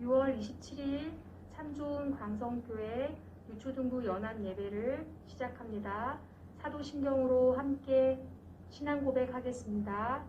6월 27일 참 좋은 광성교회 유초등부 연합 예배를 시작합니다. 사도신경으로 함께 신앙 고백하겠습니다.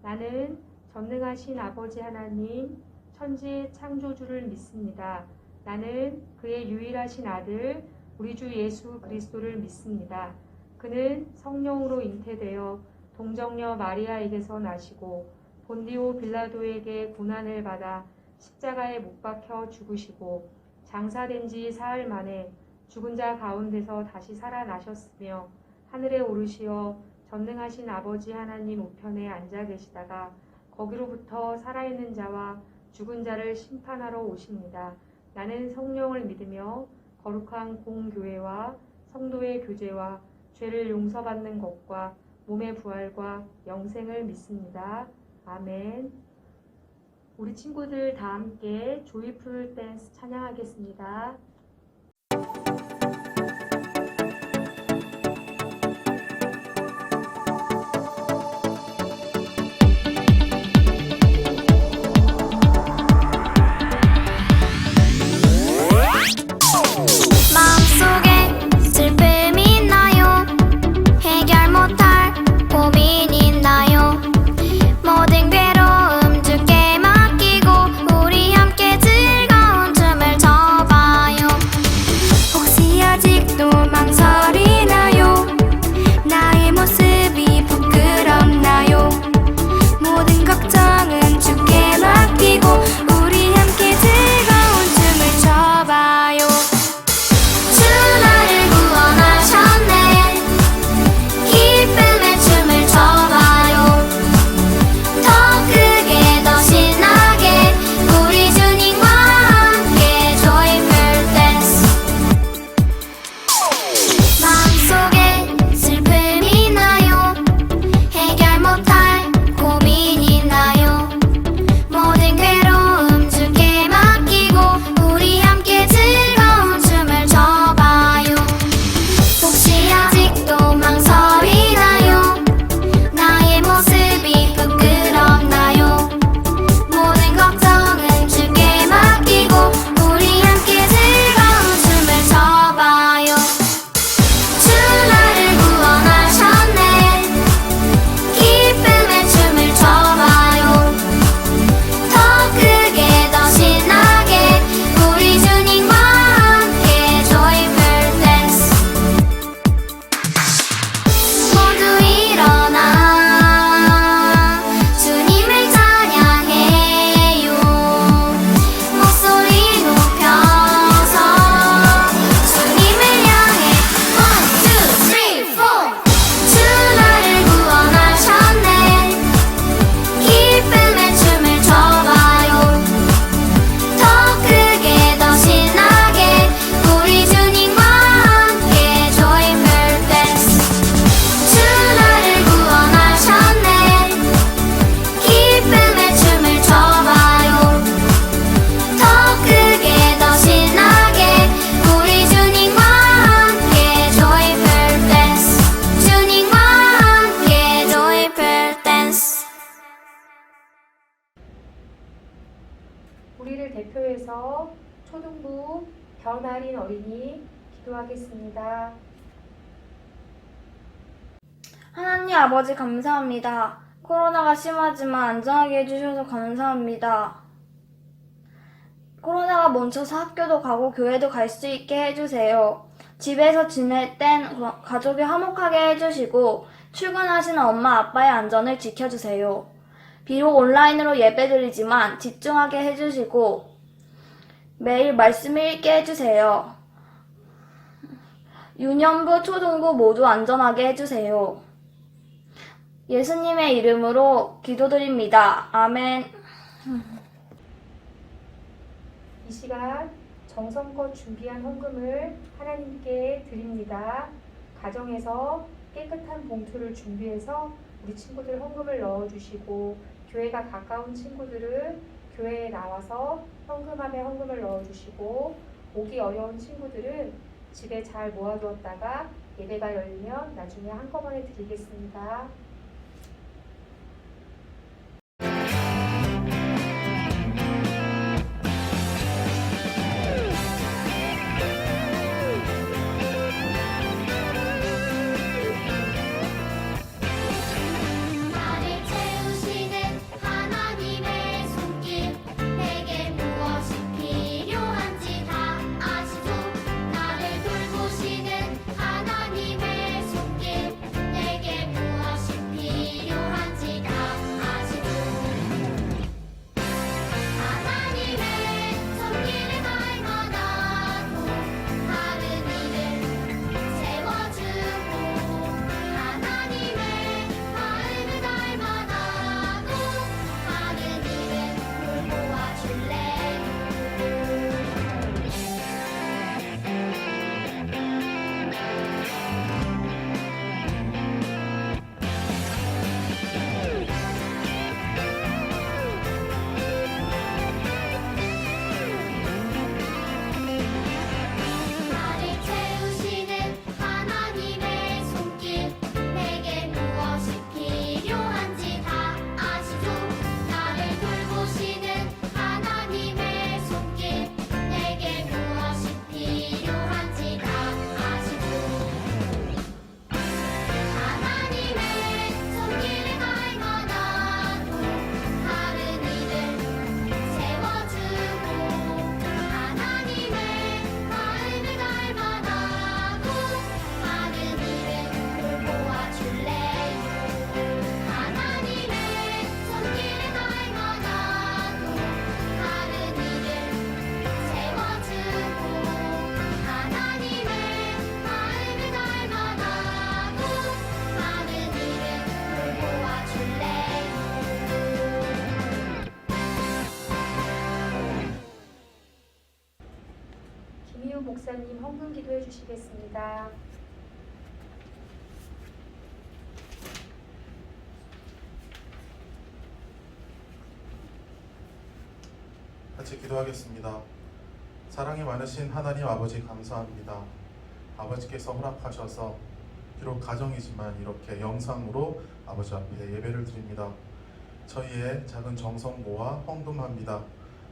나는 전능하신 아버지 하나님, 천지 창조주를 믿습니다. 나는 그의 유일하신 아들, 우리 주 예수 그리스도를 믿습니다. 그는 성령으로 잉태되어 동정녀 마리아에게서 나시고 본디오 빌라도에게 고난을 받아 십자가에 못 박혀 죽으시고 장사된 지 사흘 만에 죽은 자 가운데서 다시 살아나셨으며 하늘에 오르시어 전능하신 아버지 하나님 우편에 앉아 계시다가 거기로부터 살아있는 자와 죽은 자를 심판하러 오십니다. 나는 성령을 믿으며 거룩한 공교회와 성도의 교제와 죄를 용서받는 것과 몸의 부활과 영생을 믿습니다. 아멘. 우리 친구들 다 함께 조이풀 댄스 찬양하겠습니다. 우리를 대표해서 초등부 변아린 어린이 기도하겠습니다. 하나님 아버지 감사합니다. 코로나가 심하지만 안전하게 해주셔서 감사합니다. 코로나가 멈춰서 학교도 가고 교회도 갈 수 있게 해주세요. 집에서 지낼 땐 가족이 화목하게 해주시고 출근하시는 엄마 아빠의 안전을 지켜주세요. 비록 온라인으로 예배드리지만 집중하게 해주시고 매일 말씀을 읽게 해주세요. 유년부, 초등부 모두 안전하게 해주세요. 예수님의 이름으로 기도드립니다. 아멘. 이 시간 정성껏 준비한 헌금을 하나님께 드립니다. 가정에서 깨끗한 봉투를 준비해서 우리 친구들 헌금을 넣어주시고 교회가 가까운 친구들은 교회에 나와서 헌금함에 헌금을 넣어주시고 오기 어려운 친구들은 집에 잘 모아두었다가 예배가 열리면 나중에 한꺼번에 드리겠습니다. 목사님 헌금 기도해 주시겠습니다. 같이 기도하겠습니다. 사랑이 많으신 하나님 아버지 감사합니다. 아버지께서 허락하셔서 비록 가정이지만 이렇게 영상으로 아버지 앞에 예배를 드립니다. 저희의 작은 정성모아 헌금합니다.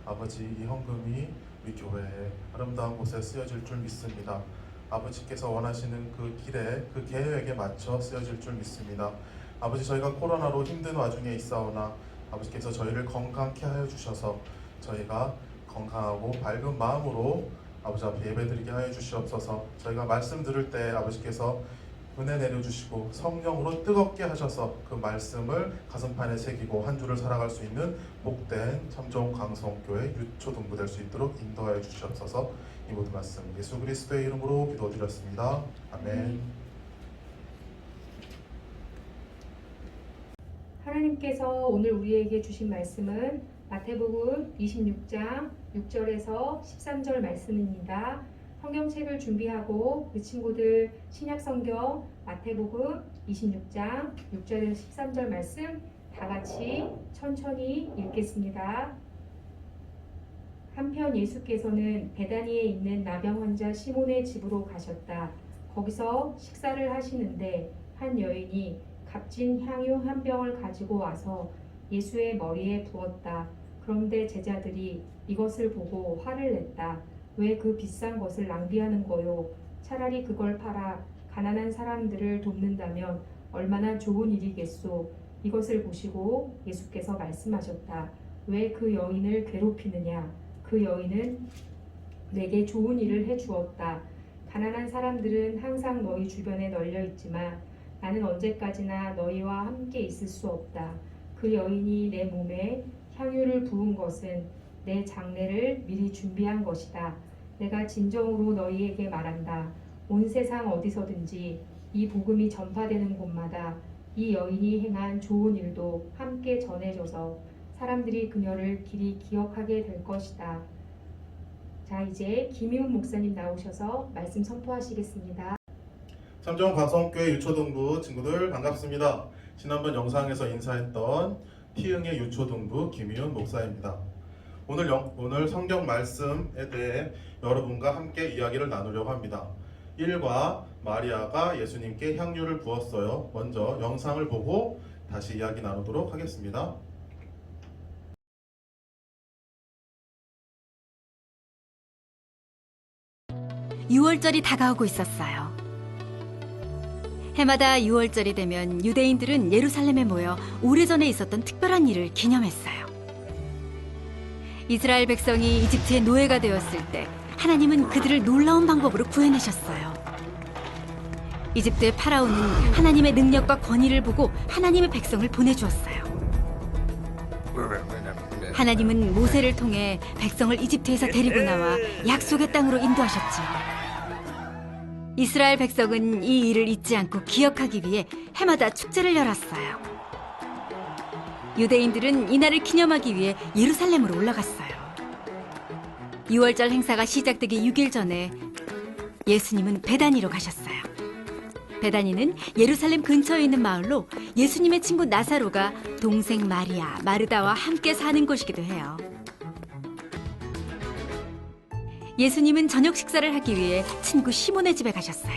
아버지, 이 헌금이 우리 교회의 아름다운 곳에 쓰여질 줄 믿습니다. 아버지께서 원하시는 그 길에, 그 계획에 맞춰 쓰여질 줄 믿습니다. 아버지, 저희가 코로나로 힘든 와중에 있사오나 아버지께서 저희를 건강케 하여 주셔서 저희가 건강하고 밝은 마음으로 아버지 앞에 예배드리게 하여 주시옵소서. 저희가 말씀 들을 때 아버지께서 은혜 내려주시고 성령으로 뜨겁게 하셔서 그 말씀을 가슴판에 새기고 한 주를 살아갈 수 있는 복된 참좋은 강성교회 유초동부 될 수 있도록 인도하여 주시옵소서. 이 모든 말씀 예수 그리스도의 이름으로 기도드렸습니다. 아멘. 하나님께서 오늘 우리에게 주신 말씀은 마태복음 26장 6절에서 13절 말씀입니다. 성경책을 준비하고 그 친구들 신약성경 마태복음 26장 6절에서 13절 말씀 다 같이 천천히 읽겠습니다. 한편 예수께서는 베다니에 있는 나병 환자 시몬의 집으로 가셨다. 거기서 식사를 하시는데 한 여인이 값진 향유 한 병을 가지고 와서 예수의 머리에 부었다. 그런데 제자들이 이것을 보고 화를 냈다. 왜 그 비싼 것을 낭비하는 거요? 차라리 그걸 팔아 가난한 사람들을 돕는다면 얼마나 좋은 일이겠소. 이것을 보시고 예수께서 말씀하셨다. 왜 그 여인을 괴롭히느냐? 그 여인은 내게 좋은 일을 해주었다. 가난한 사람들은 항상 너희 주변에 널려 있지만 나는 언제까지나 너희와 함께 있을 수 없다. 그 여인이 내 몸에 향유를 부은 것은 내 장례를 미리 준비한 것이다. 내가 진정으로 너희에게 말한다. 온 세상 어디서든지 이 복음이 전파되는 곳마다 이 여인이 행한 좋은 일도 함께 전해져서 사람들이 그녀를 길이 기억하게 될 것이다. 자, 이제 김희훈 목사님 나오셔서 말씀 선포하시겠습니다. 참좋은 강성교회 유초동부 친구들 반갑습니다. 지난번 영상에서 인사했던 티흥의 유초동부 김희훈 목사입니다. 오늘 성경 말씀에 대해 여러분과 함께 이야기를 나누려고 합니다. 1과 마리아가 예수님께 향유를 부었어요. 먼저 영상을 보고 다시 이야기 나누도록 하겠습니다. 유월절이 다가오고 있었어요. 해마다 6월절이 되면 유대인들은 예루살렘에 모여 오래전에 있었던 특별한 일을 기념했어요. 이스라엘 백성이 이집트의 노예가 되었을 때 하나님은 그들을 놀라운 방법으로 구해내셨어요. 이집트의 파라오는 하나님의 능력과 권위를 보고 하나님의 백성을 보내주었어요. 하나님은 모세를 통해 백성을 이집트에서 데리고 나와 약속의 땅으로 인도하셨죠. 이스라엘 백성은 이 일을 잊지 않고 기억하기 위해 해마다 축제를 열었어요. 유대인들은 이날을 기념하기 위해 예루살렘으로 올라갔어요. 6월절 행사가 시작되기 6일 전에 예수님은 베다니로 가셨어요. 베다니는 예루살렘 근처에 있는 마을로 예수님의 친구 나사로가 동생 마리아, 마르다와 함께 사는 곳이기도 해요. 예수님은 저녁 식사를 하기 위해 친구 시몬의 집에 가셨어요.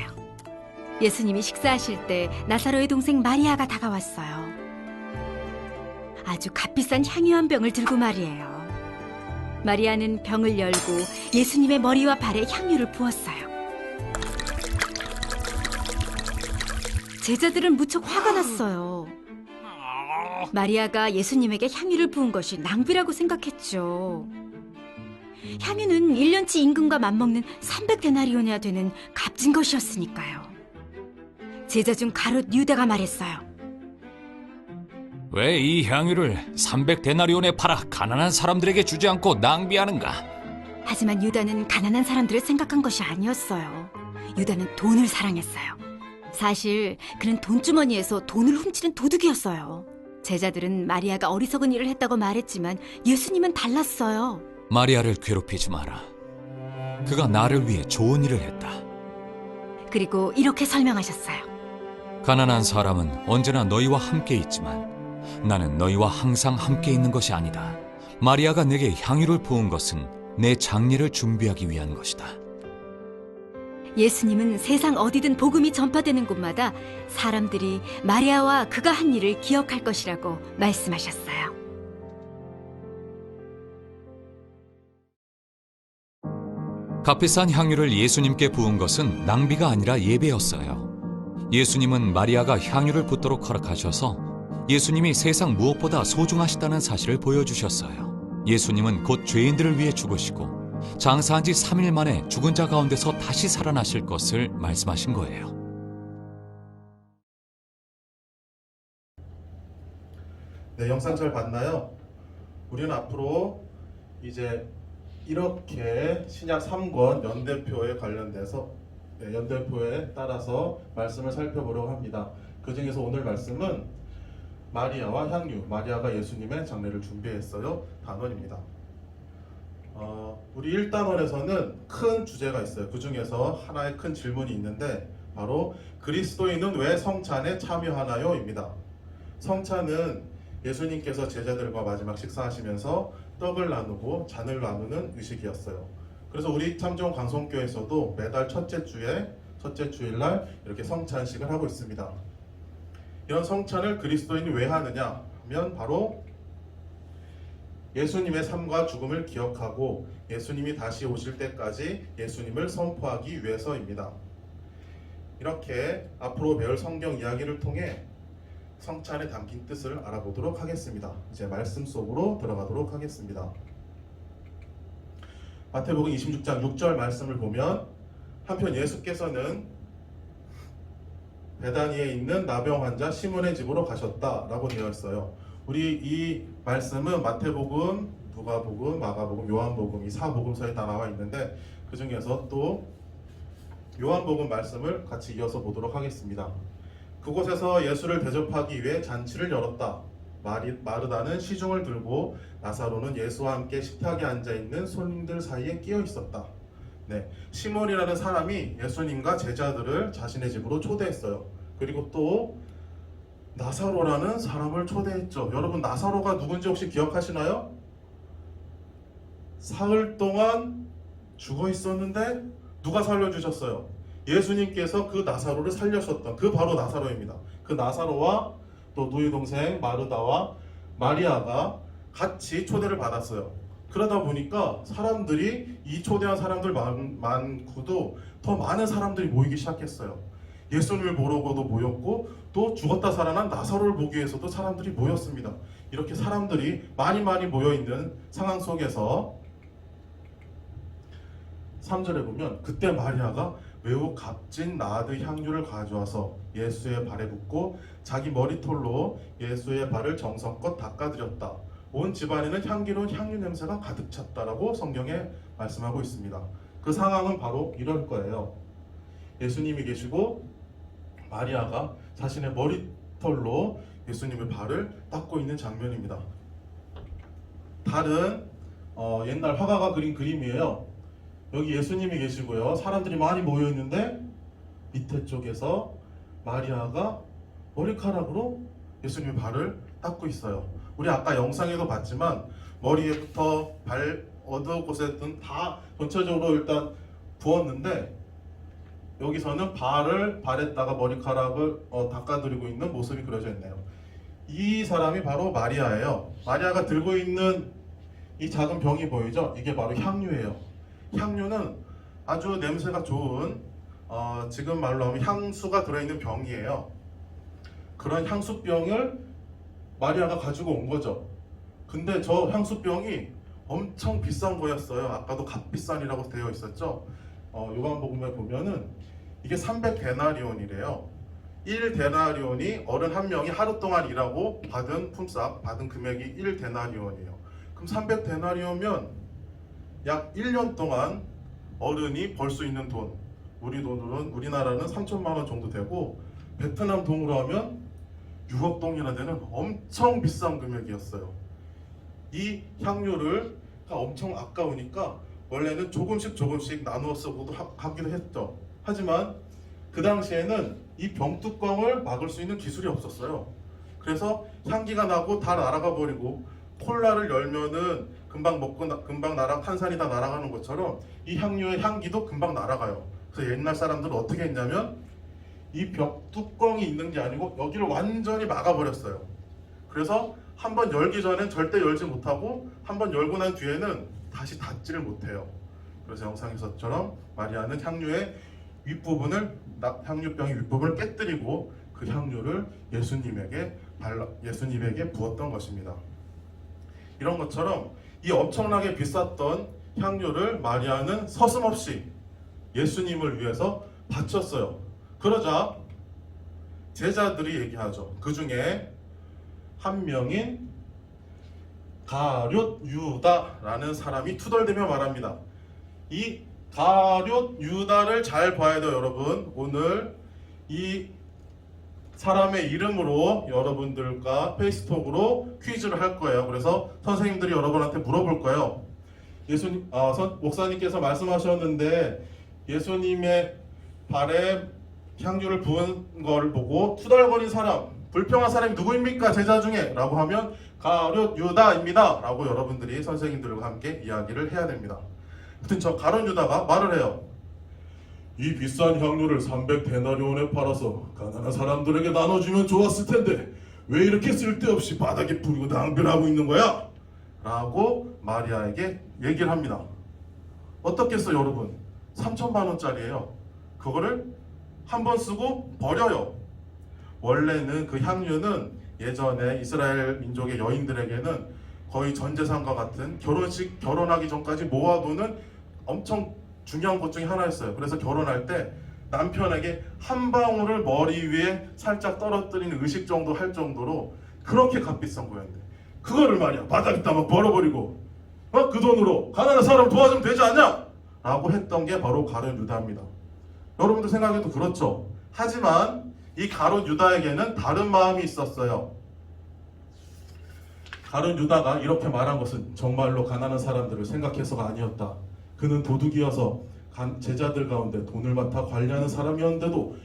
예수님이 식사하실 때 나사로의 동생 마리아가 다가왔어요. 아주 값비싼 향유 한 병을 들고 말이에요. 마리아는 병을 열고 예수님의 머리와 발에 향유를 부었어요. 제자들은 무척 화가 났어요. 마리아가 예수님에게 향유를 부은 것이 낭비라고 생각했죠. 향유는 1년치 임금과 맞먹는 300데나리온이나 되는 값진 것이었으니까요. 제자 중 가룟 유다가 말했어요. 왜 이 향유를 300데나리온에 팔아 가난한 사람들에게 주지 않고 낭비하는가? 하지만 유다는 가난한 사람들을 생각한 것이 아니었어요. 유다는 돈을 사랑했어요. 사실 그는 돈주머니에서 돈을 훔치는 도둑이었어요. 제자들은 마리아가 어리석은 일을 했다고 말했지만 예수님은 달랐어요. 마리아를 괴롭히지 마라. 그가 나를 위해 좋은 일을 했다. 그리고 이렇게 설명하셨어요. 가난한 사람은 언제나 너희와 함께 있지만 나는 너희와 항상 함께 있는 것이 아니다. 마리아가 내게 향유를 부은 것은 내 장례를 준비하기 위한 것이다. 예수님은 세상 어디든 복음이 전파되는 곳마다 사람들이 마리아와 그가 한 일을 기억할 것이라고 말씀하셨어요. 값비싼 향유를 예수님께 부은 것은 낭비가 아니라 예배였어요. 예수님은 마리아가 향유를 붓도록 허락하셔서 예수님이 세상 무엇보다 소중하시다는 사실을 보여주셨어요. 예수님은 곧 죄인들을 위해 죽으시고 장사한 지 3일 만에 죽은 자 가운데서 다시 살아나실 것을 말씀하신 거예요. 네, 영상 잘 봤나요? 우리는 앞으로 이제 이렇게 신약 3권 연대표에 관련돼서 연대표에 따라서 말씀을 살펴보려고 합니다. 그 중에서 오늘 말씀은 마리아와 향유, 마리아가 예수님의 장례를 준비했어요 단원입니다. 우리 1단원에서는 큰 주제가 있어요. 그 중에서 하나의 큰 질문이 있는데 바로 그리스도인은 왜 성찬에 참여하나요? 입니다. 성찬은 예수님께서 제자들과 마지막 식사하시면서 떡을 나누고 잔을 나누는 의식이었어요. 그래서 우리 참좋은 강성교회에서도 매달 첫째 주일날 이렇게 성찬식을 하고 있습니다. 이런 성찬을 그리스도인이 왜 하느냐 하면 바로 예수님의 삶과 죽음을 기억하고 예수님이 다시 오실 때까지 예수님을 선포하기 위해서입니다. 이렇게 앞으로 배울 성경 이야기를 통해 성찬에 담긴 뜻을 알아보도록 하겠습니다. 이제 말씀 속으로 들어가도록 하겠습니다. 마태복음 26장 6절 말씀을 보면 한편 예수께서는 베다니에 있는 나병 환자 시몬의 집으로 가셨다라고 되어 있어요. 우리 이 말씀은 마태복음, 누가복음, 마가복음, 요한복음 이 4복음서에 다 나와 있는데 그 중에서 또 요한복음 말씀을 같이 이어서 보도록 하겠습니다. 그곳에서 예수를 대접하기 위해 잔치를 열었다. 마르다는 시중을 들고 나사로는 예수와 함께 식탁에 앉아있는 손님들 사이에 끼어 있었다. 네, 시몬이라는 사람이 예수님과 제자들을 자신의 집으로 초대했어요. 그리고 또 나사로라는 사람을 초대했죠. 여러분, 나사로가 누군지 혹시 기억하시나요? 사흘 동안 죽어 있었는데 누가 살려주셨어요? 예수님께서 그 나사로를 살려셨던 그 바로 나사로입니다. 그 나사로와 또 누이 동생 마르다와 마리아가 같이 초대를 받았어요. 그러다 보니까 사람들이 이 초대한 사람들 많고도 더 많은 사람들이 모이기 시작했어요. 예수님을 보러고도 모였고 또 죽었다 살아난 나사로를 보기 위해서도 사람들이 모였습니다. 이렇게 사람들이 많이 모여있는 상황 속에서 3절에 보면 그때 마리아가 매우 값진 나드 향유를 가져와서 예수의 발에 붓고 자기 머리털로 예수의 발을 정성껏 닦아드렸다. 온 집안에는 향기로운 향유 냄새가 가득 찼다라고 성경에 말씀하고 있습니다. 그 상황은 바로 이럴 거예요. 예수님이 계시고 마리아가 자신의 머리털로 예수님의 발을 닦고 있는 장면입니다. 다른 옛날 화가가 그린 그림이에요. 여기 예수님이 계시고요. 사람들이 많이 모여 있는데 밑에 쪽에서 마리아가 머리카락으로 예수님의 발을 닦고 있어요. 우리 아까 영상에도 봤지만 머리부터 발 어느 곳에든 다 전체적으로 일단 부었는데 여기서는 발에다가 머리카락을 닦아드리고 있는 모습이 그려져 있네요. 이 사람이 바로 마리아예요. 마리아가 들고 있는 이 작은 병이 보이죠? 이게 바로 향유예요. 향유는 아주 냄새가 좋은 지금 말로 하면 향수가 들어있는 병이에요. 그런 향수병을 마리아가 가지고 온 거죠. 근데 저 향수병이 엄청 비싼 거였어요. 아까도 값비싼이라고 되어 있었죠. 요한복음에 보면은 이게 300데나리온이래요. 1데나리온이 어른 한 명이 하루 동안 일하고 받은 금액이 1데나리온이에요. 그럼 300데나리온이면 약 1년 동안 어른이 벌 수 있는 돈, 우리나라는 3천만 원 정도 되고 베트남 돈으로 하면 6억 동이나 되는 엄청 비싼 금액이었어요. 이 향유를 엄청 아까우니까 원래는 조금씩 나누어 쓰고도 하기도 했죠. 하지만 그 당시에는 이 병뚜껑을 막을 수 있는 기술이 없었어요. 그래서 향기가 나고 다 날아가 버리고, 콜라를 열면은 금방 먹고 금방 탄산이 다 날아가는 것처럼 이 향료의 향기도 금방 날아가요. 그래서 옛날 사람들은 어떻게 했냐면 이 벽뚜껑이 있는 게 아니고 여기를 완전히 막아버렸어요. 그래서 한번 열기 전엔 절대 열지 못하고 한번 열고 난 뒤에는 다시 닫지를 못해요. 그래서 영상에서처럼 마리아는 향유병의 윗부분을 깨뜨리고 그 향유를 예수님에게 부었던 것입니다. 이런 것처럼 이 엄청나게 비쌌던 향유를 마리아는 서슴없이 예수님을 위해서 바쳤어요. 그러자 제자들이 얘기하죠. 그 중에 한 명인 가룟 유다라는 사람이 투덜대며 말합니다. 이 가룟 유다를 잘 봐야 돼요, 여러분. 오늘 이 사람의 이름으로 여러분들과 페이스톡으로 퀴즈를 할 거예요. 그래서 선생님들이 여러분한테 물어볼 거예요. 목사님께서 말씀하셨는데 예수님의 발에 향유를 부은 걸 보고 투덜거린 사람, 불평한 사람이 누구입니까? 제자 중에 라고 하면 가룟 유다입니다 라고 여러분들이 선생님들과 함께 이야기를 해야 됩니다. 아무튼 저 가룟 유다가 말을 해요. 이 비싼 향료를 300데나리온에 팔아서 가난한 사람들에게 나눠주면 좋았을 텐데 왜 이렇게 쓸데없이 바닥에 뿌리고 낭비를 하고 있는 거야? 라고 마리아에게 얘기를 합니다. 어떻겠어요, 여러분? 3천만 원짜리예요. 그거를 한 번 쓰고 버려요. 원래는 그 향유는 예전에 이스라엘 민족의 여인들에게는 거의 전 재산과 같은 결혼하기 전까지 모아두는 엄청 중요한 것 중에 하나였어요. 그래서 결혼할 때 남편에게 한 방울을 머리 위에 살짝 떨어뜨리는 의식 정도 할 정도로 그렇게 값비싼 거였는데 그거를 말이야 바닥에다 막 버려버리고 그 돈으로 가난한 사람 도와주면 되지 않냐? 라고 했던 게 바로 가룟 유다입니다. 여러분들 생각해도 그렇죠. 하지만 이 가룟 유다에게는 다른 마음이 있었어요. 가룟 유다가 이렇게 말한 것은 정말로 가난한 사람들을 생각해서가 아니었다. 그는 도둑이어서 제자들 가운데 돈을 맡아 관리하는 사람이었는데도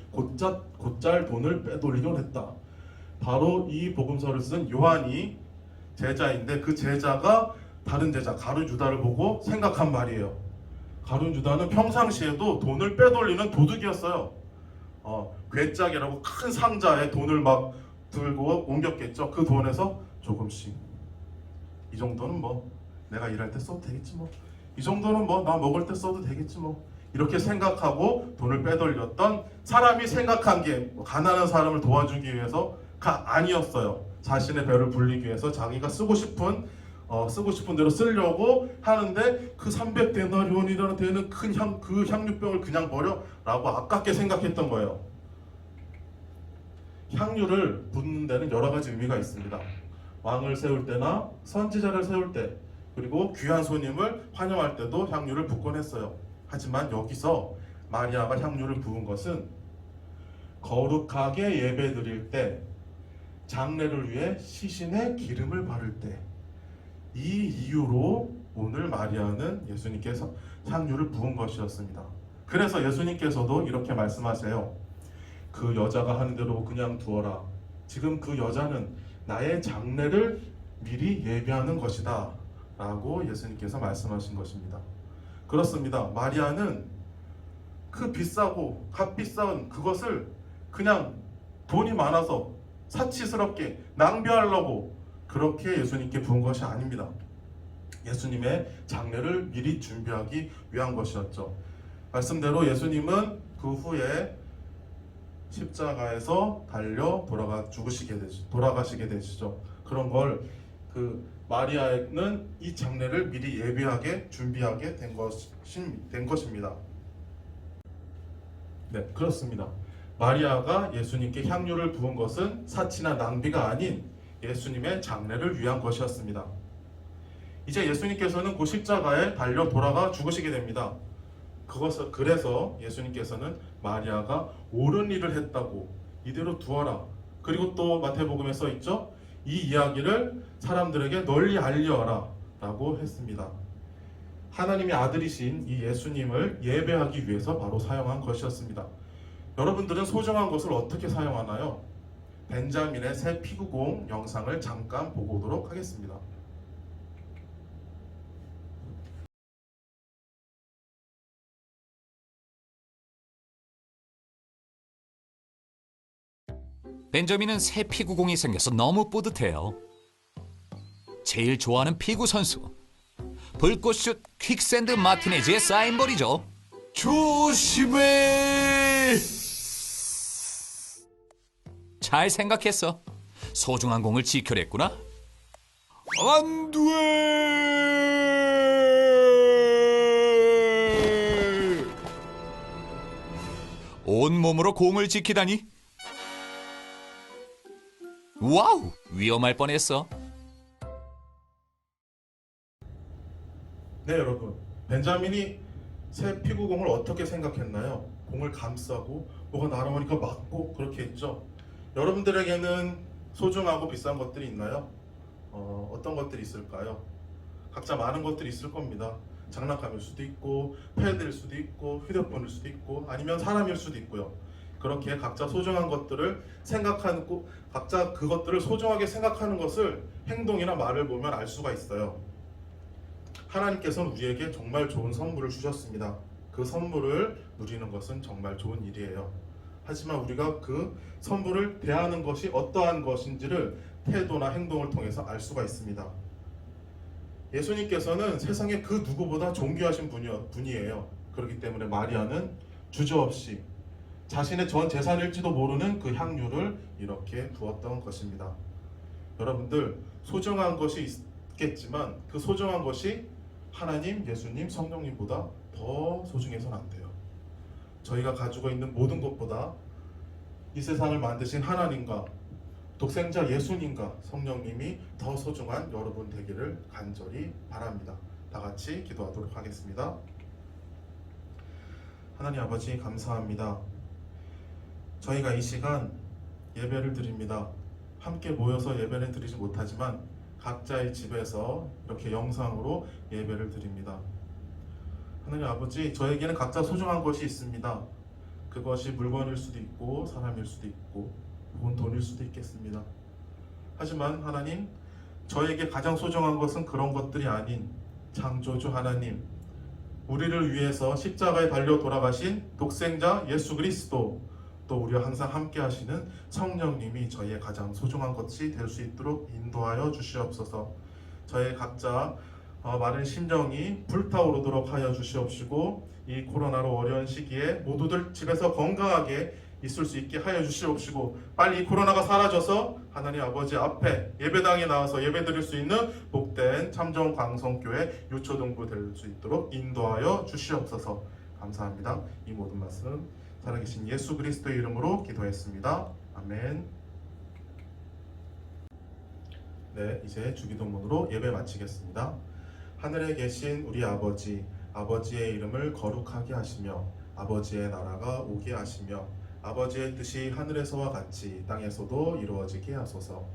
곧잘 돈을 빼돌리곤 했다. 바로 이 복음서를 쓴 요한이 제자인데 그 제자가 다른 제자 가룟 유다를 보고 생각한 말이에요. 가룟 유다는 평상시에도 돈을 빼돌리는 도둑이었어요. 괴짝이라고 큰 상자에 돈을 막 들고 옮겼겠죠. 그 돈에서 조금씩 이 정도는 뭐 내가 일할 때 써도 되겠지 뭐, 이 정도는 뭐 나 먹을 때 써도 되겠지 뭐, 이렇게 생각하고 돈을 빼돌렸던 사람이 생각한 게 가난한 사람을 도와주기 위해서가 아니었어요. 자신의 배를 불리기 위해서 자기가 쓰고 싶은 대로 쓰려고 하는데 그 300데나리온이라는 되는 그 향유병을 그냥 버려? 라고 아깝게 생각했던 거예요. 향유를 붓는 데는 여러 가지 의미가 있습니다. 왕을 세울 때나 선지자를 세울 때, 그리고 귀한 손님을 환영할 때도 향유를 붓곤 했어요. 하지만 여기서 마리아가 향유를 부은 것은 거룩하게 예배 드릴 때, 장례를 위해 시신에 기름을 바를 때, 이 이유로 오늘 마리아는 예수님께서 향유를 부은 것이었습니다. 그래서 예수님께서도 이렇게 말씀하세요. 그 여자가 하는 대로 그냥 두어라. 지금 그 여자는 나의 장례를 미리 예비하는 것이다 라고 예수님께서 말씀하신 것입니다. 그렇습니다. 마리아는 그 비싸고 값비싼 그것을 그냥 돈이 많아서 사치스럽게 낭비하려고 그렇게 예수님께 부은 것이 아닙니다. 예수님의 장례를 미리 준비하기 위한 것이었죠. 말씀대로 예수님은 그 후에 십자가에서 달려 돌아가시게 되시죠. 그런 걸 그 마리아는 이 장례를 미리 준비하게 된 것입니다. 네, 그렇습니다. 마리아가 예수님께 향유를 부은 것은 사치나 낭비가 아닌 예수님의 장례를 위한 것이었습니다. 이제 예수님께서는 그 십자가에 달려 돌아가 죽으시게 됩니다. 그래서 예수님께서는 마리아가 옳은 일을 했다고 이대로 두어라. 그리고 또 마태복음에 써 있죠. 이 이야기를 사람들에게 널리 알려라 라고 했습니다. 하나님의 아들이신 이 예수님을 예배하기 위해서 바로 사용한 것이었습니다. 여러분들은 소중한 것을 어떻게 사용하나요? 벤자민의 새 피구공 영상을 잠깐 보고 오도록 하겠습니다. 벤저민은 새 피구공이 생겨서 너무 뿌듯해요. 제일 좋아하는 피구 선수, 불꽃슛 퀵샌드 마티네즈의 사인볼이죠. 조심해! 잘 생각했어. 소중한 공을 지켜냈구나. 안 돼! 온몸으로 공을 지키다니. 와우! 위험할 뻔했어. 네, 여러분. 벤자민이 새 피구공을 어떻게 생각했나요? 공을 감싸고 뭐가 날아오니까 맞고 그렇게 했죠. 여러분들에게는 소중하고 비싼 것들이 있나요? 어떤 것들이 있을까요? 각자 많은 것들이 있을 겁니다. 장난감일 수도 있고, 패드일 수도 있고, 휴대폰일 수도 있고, 아니면 사람일 수도 있고요. 그렇게 각자 소중한 것들을 생각하고, 각자 그것들을 소중하게 생각하는 것을 행동이나 말을 보면 알 수가 있어요. 하나님께서는 우리에게 정말 좋은 선물을 주셨습니다. 그 선물을 누리는 것은 정말 좋은 일이에요. 하지만 우리가 그 선물을 대하는 것이 어떠한 것인지를 태도나 행동을 통해서 알 수가 있습니다. 예수님께서는 세상에 그 누구보다 존귀하신 분이에요. 그렇기 때문에 마리아는 주저없이 자신의 전 재산일지도 모르는 그 향유를 이렇게 부었던 것입니다. 여러분들, 소중한 것이 있겠지만 그 소중한 것이 하나님, 예수님, 성령님보다 더 소중해서는 안 돼요. 저희가 가지고 있는 모든 것보다 이 세상을 만드신 하나님과 독생자 예수님과 성령님이 더 소중한 여러분 되기를 간절히 바랍니다. 다 같이 기도하도록 하겠습니다. 하나님 아버지, 감사합니다. 저희가 이 시간 예배를 드립니다. 함께 모여서 예배를 드리지 못하지만 각자의 집에서 이렇게 영상으로 예배를 드립니다. 하나님 아버지, 저에게는 각자 소중한 것이 있습니다. 그것이 물건일 수도 있고 사람일 수도 있고 혹은 돈일 수도 있겠습니다. 하지만 하나님, 저에게 가장 소중한 것은 그런 것들이 아닌 창조주 하나님, 우리를 위해서 십자가에 달려 돌아가신 독생자 예수 그리스도, 또 우리와 항상 함께 하시는 성령님이 저희의 가장 소중한 것이 될 수 있도록 인도하여 주시옵소서. 저희 각자 마른 심정이 불타오르도록 하여 주시옵시고, 이 코로나로 어려운 시기에 모두들 집에서 건강하게 있을 수 있게 하여 주시옵시고, 빨리 이 코로나가 사라져서 하나님 아버지 앞에 예배당에 나와서 예배드릴 수 있는 복된 참정 광성교회 유초동부 될 수 있도록 인도하여 주시옵소서. 감사합니다. 이 모든 말씀 살아계신 예수 그리스도의 이름으로 기도했습니다. 아멘. 네, 이제 주기도문으로 예배 마치겠습니다. 하늘에 계신 우리 아버지, 아버지의 이름을 거룩하게 하시며 아버지의 나라가 오게 하시며 아버지의 뜻이 하늘에서와 같이 땅에서도 이루어지게 하소서.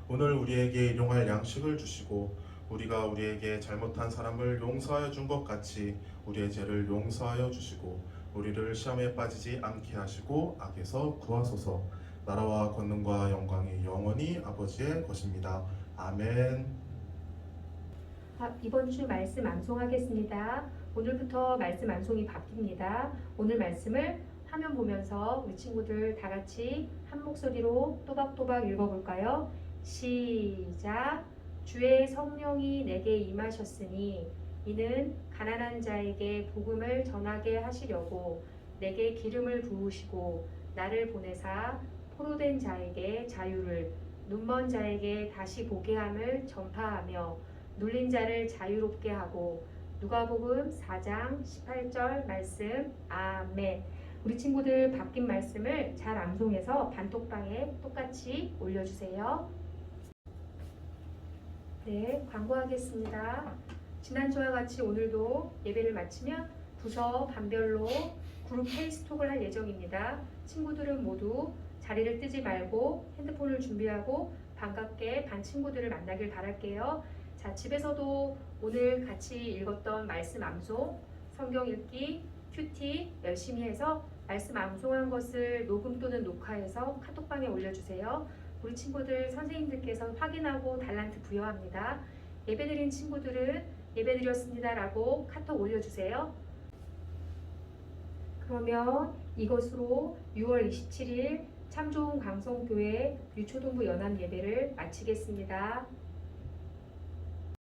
오늘 우리에게 일용할 양식을 주시고 우리가 우리에게 잘못한 사람을 용서하여 준 것 같이 우리의 죄를 용서하여 주시고 우리를 시험에 빠지지 않게 하시고 악에서 구하소서. 나라와 권능과 영광이 영원히 아버지의 것입니다. 아멘. 이번 주 말씀 암송하겠습니다. 오늘부터 말씀 암송이 바뀝니다. 오늘 말씀을 화면 보면서 우리 친구들 다 같이 한 목소리로 또박또박 읽어볼까요? 시작. 주의 성령이 내게 임하셨으니 이는 가난한 자에게 복음을 전하게 하시려고 내게 기름을 부으시고 나를 보내사 포로된 자에게 자유를, 눈먼 자에게 다시 보게 함을 전파하며 눌린 자를 자유롭게 하고. 누가복음 4장 18절 말씀. 아멘. 우리 친구들 바뀐 말씀을 잘 암송해서 단톡방에 똑같이 올려주세요. 네, 광고하겠습니다. 지난주와 같이 오늘도 예배를 마치면 부서 반별로 그룹 페이스톡을 할 예정입니다. 친구들은 모두 자리를 뜨지 말고 핸드폰을 준비하고 반갑게 반 친구들을 만나길 바랄게요. 자, 자, 집에서도 오늘 같이 읽었던 말씀 암송, 성경 읽기, 큐티 열심히 해서 말씀 암송한 것을 녹음 또는 녹화해서 카톡방에 올려주세요. 우리 친구들 선생님들께서 확인하고 달란트 부여합니다. 예배드린 친구들은 예배드렸습니다라고 카톡 올려주세요. 그러면 이것으로 6월 27일 참 좋은 강성교회 유초동부 연합 예배를 마치겠습니다.